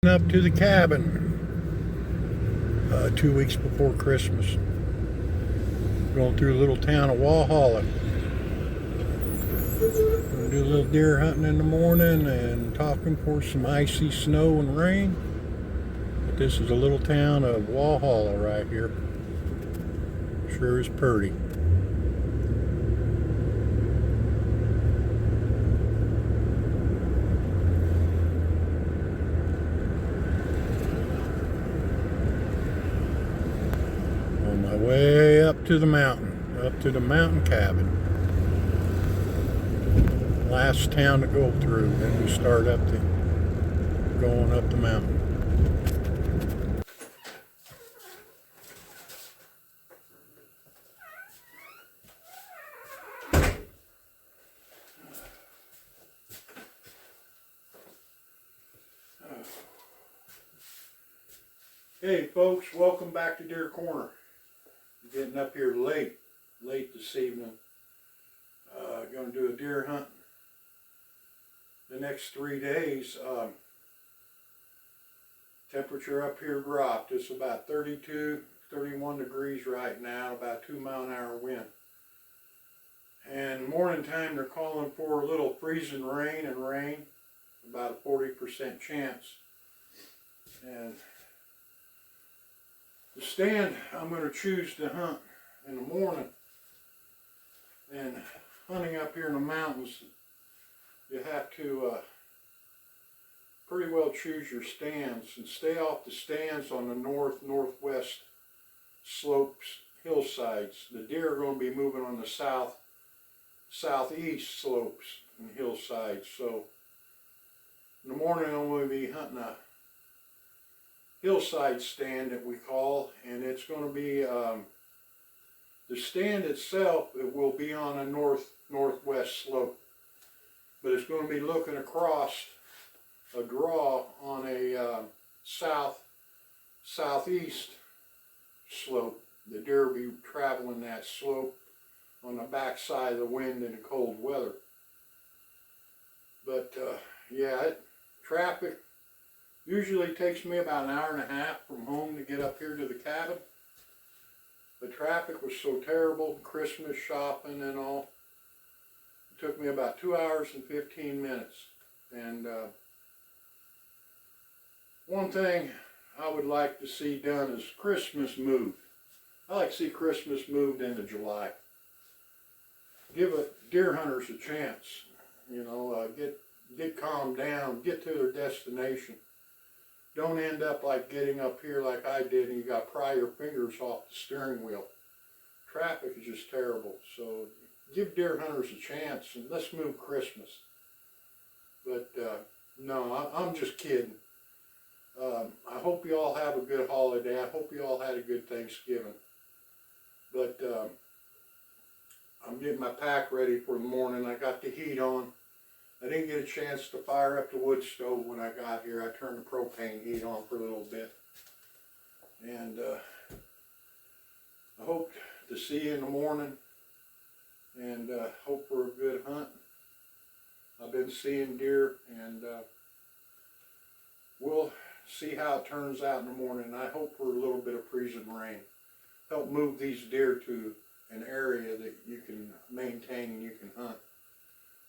Up to the cabin 2 weeks before Christmas. Going through a little town of Walhalla. Gonna do a little deer hunting in the morning and talking for some icy snow and rain. But this is a little town of Walhalla right here. Sure is pretty. On my way up to the mountain cabin. Last town to go through, then we start going up the mountain. Hey folks, welcome back to Deer Corner. I'm getting up here late this evening. Going to do a deer hunt the next 3 days. Temperature up here dropped. It's about 32, 31 degrees right now, about 2-mile-an-hour wind. And morning time they're calling for a little freezing rain, about a 40% chance. And the stand I'm going to choose to hunt in the morning, and hunting up here in the mountains, you have to pretty well choose your stands and stay off the stands on the northwest slopes, hillsides. The deer are going to be moving on the southeast slopes and hillsides. So in the morning I'm going to be hunting a hillside stand that we call, and it's going to be the stand itself. It will be on a northwest slope, but it's going to be looking across a draw on a southeast slope. The deer will be traveling that slope on the backside of the wind in the cold weather. But yeah, traffic usually takes me about an hour and a half from home to get up here to the cabin. The traffic was so terrible, Christmas shopping and all. It took me about 2 hours and 15 minutes. And one thing I would like to see done is Christmas moved. I like to see Christmas moved into July. Give deer hunters a chance, get calmed down, get to their destination. Don't end up like getting up here like I did and you got to pry your fingers off the steering wheel. Traffic is just terrible. So give deer hunters a chance and let's move Christmas. But no, I'm just kidding. I hope you all have a good holiday. I hope you all had a good Thanksgiving. But I'm getting my pack ready for the morning. I got the heat on. I didn't get a chance to fire up the wood stove when I got here. I turned the propane heat on for a little bit. And I hope to see you in the morning, and hope for a good hunt. I've been seeing deer, and we'll see how it turns out in the morning. I hope for a little bit of freezing rain. Help move these deer to an area that you can maintain and you can hunt.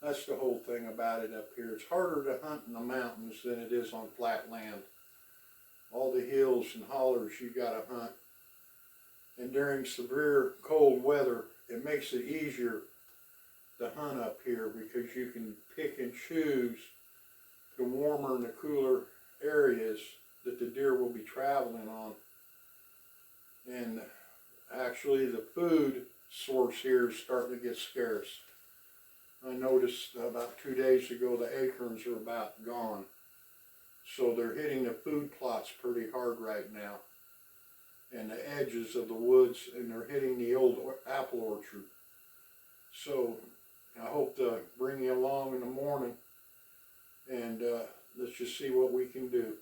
That's the whole thing about it up here. It's harder to hunt in the mountains than it is on flat land. All the hills and hollers you gotta hunt. And during severe cold weather, it makes it easier to hunt up here because you can pick and choose the warmer and the cooler areas that the deer will be traveling on. And actually the food source here is starting to get scarce. I noticed about 2 days ago the acorns are about gone. So they're hitting the food plots pretty hard right now. And the edges of the woods, and they're hitting the old apple orchard. So I hope to bring you along in the morning, and let's just see what we can do.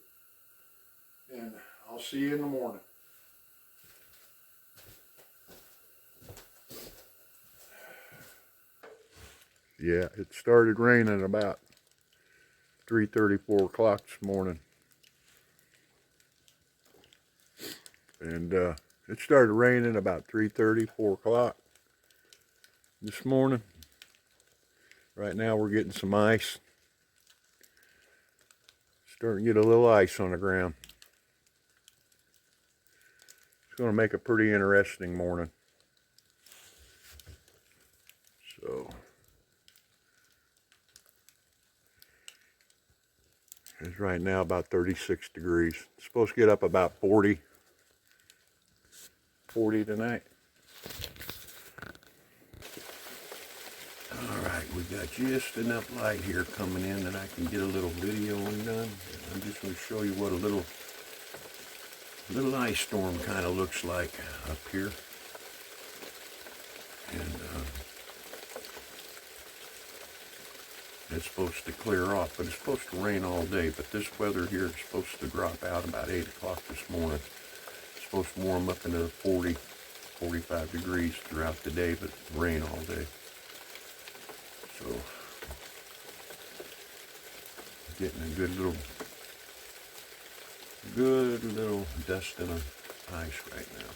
And I'll see you in the morning. Yeah, it started raining about 3:30, 4 o'clock this morning. And it started raining about 3:30, 4 o'clock this morning. Right now we're getting some ice. Starting to get a little ice on the ground. It's going to make a pretty interesting morning. So it's right now about 36 degrees. It's supposed to get up about 40 tonight. Alright, we got just enough light here coming in that I can get a little video done. I'm just going to show you what a little ice storm kind of looks like up here. And it's supposed to clear off, but it's supposed to rain all day. But this weather here is supposed to drop out about 8 o'clock this morning. It's supposed to warm up into 40, 45 degrees throughout the day, but rain all day. So, getting a good little dusting of ice right now.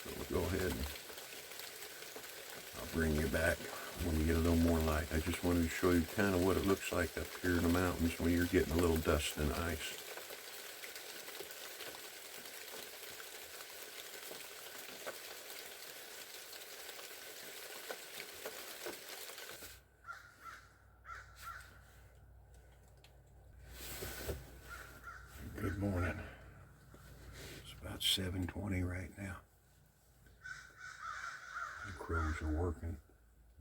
So we'll go ahead and I'll bring you back when we get a little more light. I just wanted to show you kind of what it looks like up here in the mountains when you're getting a little dust and ice. Good morning. It's about 7:20 right now. The crows are working,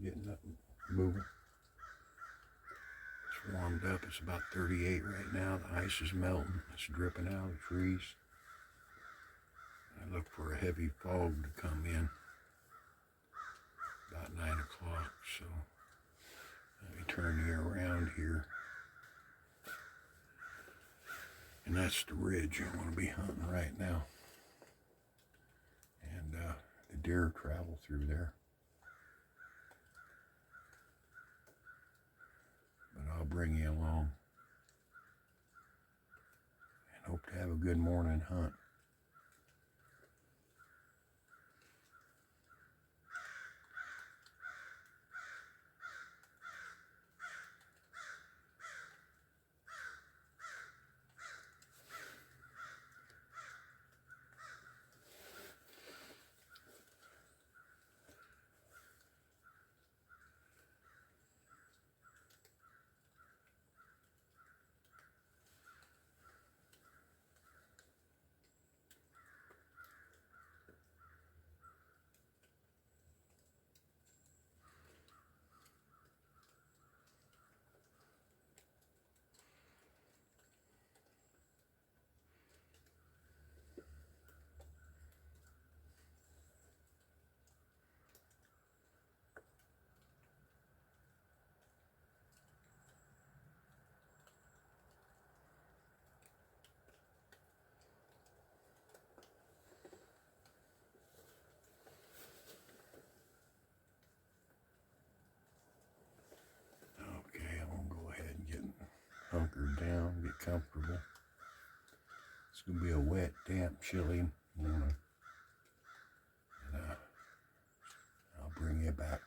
getting up and moving. It's warmed up. It's about 38 right now. The ice is melting. It's dripping out of the trees. I look for a heavy fog to come in about 9 o'clock. So let me turn you around here. And that's the ridge I want to be hunting right now. And the deer travel through there. But I'll bring you along. And hope to have a good morning hunt. Hunkered down, get comfortable. It's going to be a wet, damp, chilly morning. And I'll bring you back.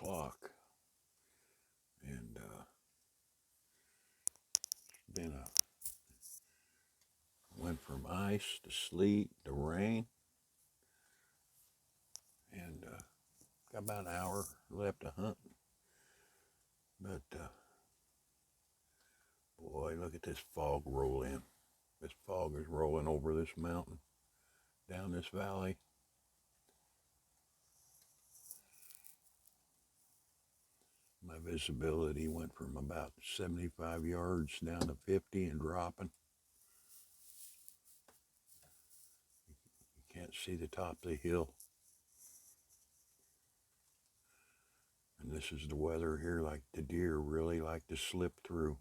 o'clock, and it's been went from ice to sleet to rain, and got about an hour left to hunt. But boy, look at this fog roll in. This fog is rolling over this mountain, down this valley. My visibility went from about 75 yards down to 50 and dropping. You can't see the top of the hill. And this is the weather here, like the deer really like to slip through.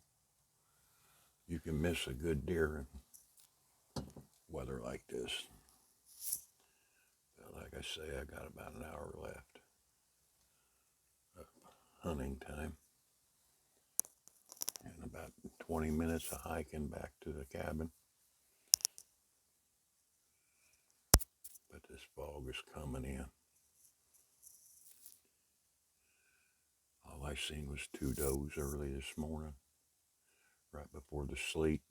You can miss a good deer in weather like this. But like I say, I got about an hour left of hunting time. And about 20 minutes of hiking back to the cabin. But this fog is coming in. All I seen was 2 does early this morning, right before the sleet.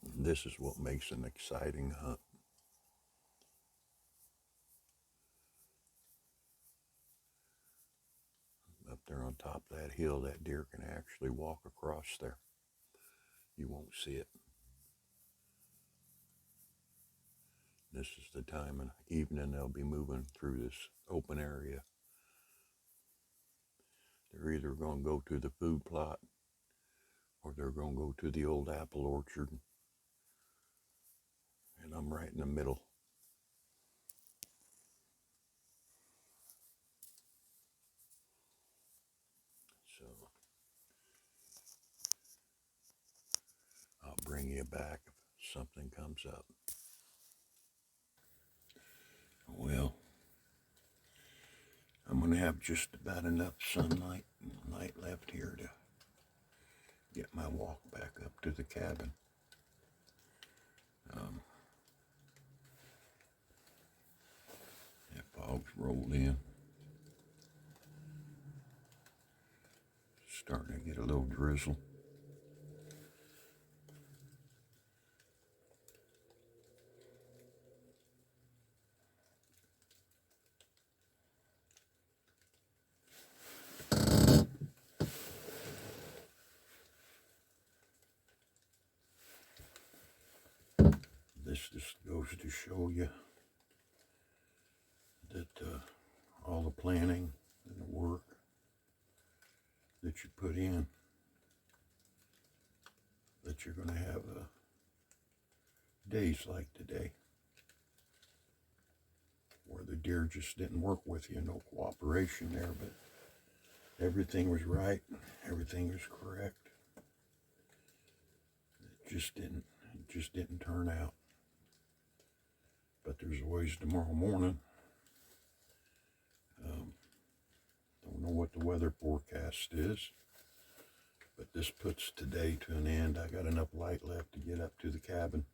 But this is what makes an exciting hunt. Up there on top of that hill, that deer can actually walk across there. You won't see it. This is the time in the evening they'll be moving through this open area. They're either going to go to the food plot or they're going to go to the old apple orchard. And I'm right in the middle. So I'll bring you back if something comes up. Well, I'm going to have just about enough sunlight and light left here to get my walk back up to the cabin. That fog's rolled in. Starting to get a little drizzle. This just goes to show you that all the planning and the work that you put in, that you're going to have days like today where the deer just didn't work with you, no cooperation there, but everything was right, everything was correct. It just didn't turn out. But there's always tomorrow morning. Don't know what the weather forecast is, but this puts today to an end. I got enough light left to get up to the cabin.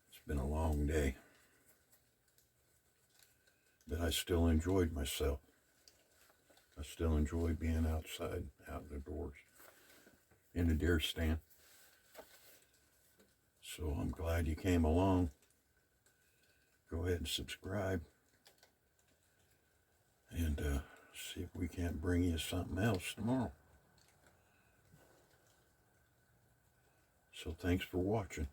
It's been a long day, but I still enjoyed myself. I still enjoy being outside, out in the doors, in the deer stand. So I'm glad you came along. Go ahead and subscribe and see if we can't bring you something else tomorrow. So thanks for watching.